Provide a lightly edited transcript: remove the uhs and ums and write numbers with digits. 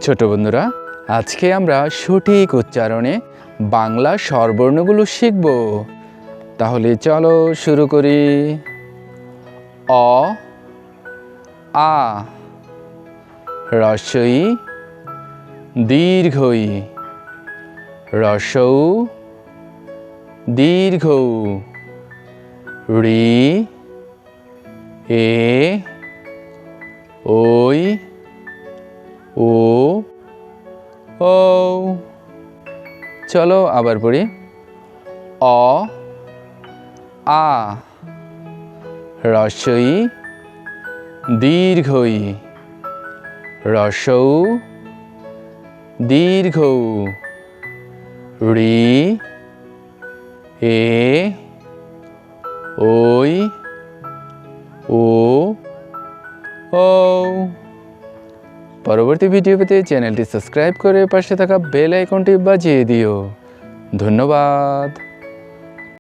ছোট বন্ধুরা, আজকে আমরা সঠিক উচ্চারণে বাংলা স্বরবর্ণগুলো শিখব। তাহলে চলো শুরু করি। অ আ হ্রস্ব ই দীর্ঘ ই হ্রস্ব উ দীর্ঘ উ ঋ এ ওই ও ও। চলো আবার পড়ি। অ আ হ্রস্ব ই দীর্ঘ ই হ্রস্ব উ দীর্ঘ উ ঋ এ ওই ও ও। পরবর্তী ভিডিও পেতে চ্যানেলটি সাবস্ক্রাইব করে পাশে থাকা বেল আইকনটি বাজিয়ে দিও। ধন্যবাদ।